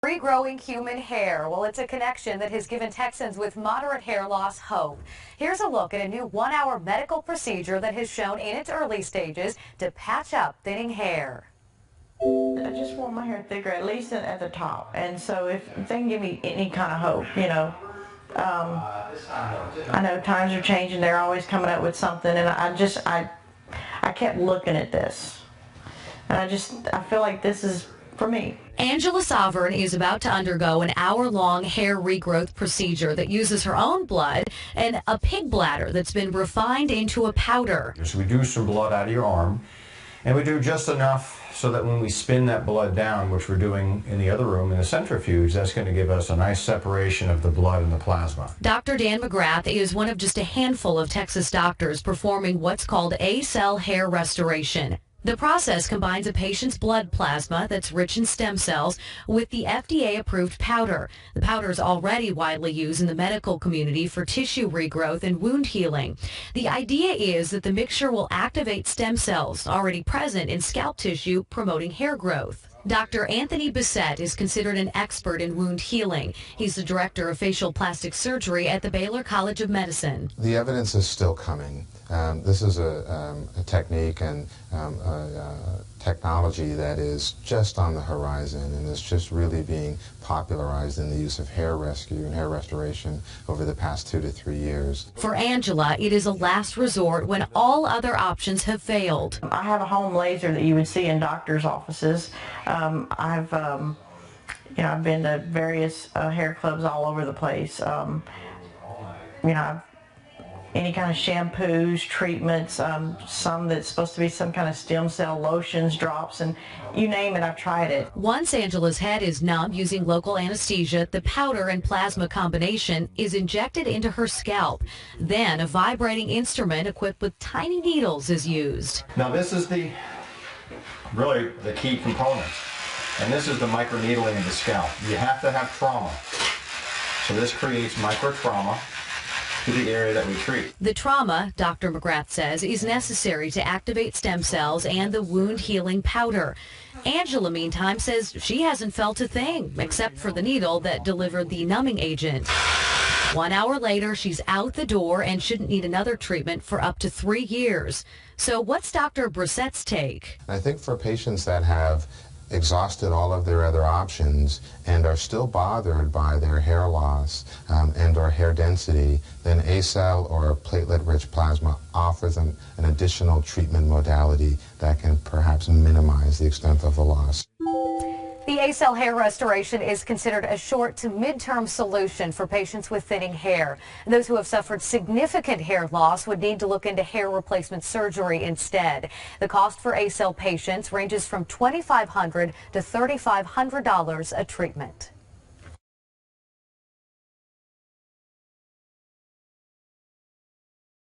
Regrowing human hair. Well, it's a connection that has given Texans with moderate hair loss hope. Here's a look at a new 1-hour medical procedure that has shown in its early stages to patch up thinning hair. I just want my hair thicker, at least at the top. And so if they can give me any kind of hope, I know times are changing. They're always coming up with something. And I kept looking at this. And I feel like this is for me. Angela Sovereign is about to undergo an hour-long hair regrowth procedure that uses her own blood and a pig bladder that's been refined into a powder. So we do some blood out of your arm, and we do just enough so that when we spin that blood down, which we're doing in the other room in the centrifuge, that's going to give us a nice separation of the blood and the plasma. Dr. Dan McGrath is one of just a handful of Texas doctors performing what's called Acell hair restoration. The process combines a patient's blood plasma that's rich in stem cells with the FDA-approved powder. The powder is already widely used in the medical community for tissue regrowth and wound healing. The idea is that the mixture will activate stem cells already present in scalp tissue, promoting hair growth. Dr. Anthony Bissett is considered an expert in wound healing. He's the director of facial plastic surgery at the Baylor College of Medicine. The evidence is still coming. This is a technique and technology that is just on the horizon, and is just really being popularized in the use of hair rescue and hair restoration over the past 2 to 3 years. For Angela, it is a last resort when all other options have failed. I have a home laser that you would see in doctors' offices. I've been to various hair clubs all over the place. Any kind of shampoos, treatments, some that's supposed to be some kind of stem cell lotions, drops, and you name it, I've tried it. Once Angela's head is numb using local anesthesia, the powder and plasma combination is injected into her scalp. Then a vibrating instrument equipped with tiny needles is used. Now this is really the key component, and this is the microneedling of the scalp. You have to have trauma, so this creates micro trauma to the area that we treat. The trauma, Dr. McGrath says, is necessary to activate stem cells and the wound healing powder. Angela, meantime, says she hasn't felt a thing except for the needle that delivered the numbing agent. 1 hour later, she's out the door and shouldn't need another treatment for up to 3 years. So what's Dr. Brissett's take? I think for patients that have exhausted all of their other options and are still bothered by their hair loss and or hair density, then Acell or platelet-rich plasma offers an additional treatment modality that can perhaps minimize the extent of the loss. The Acell hair restoration is considered a short to mid-term solution for patients with thinning hair. Those who have suffered significant hair loss would need to look into hair replacement surgery instead. The cost for Acell patients ranges from $2,500 to $3,500 a treatment.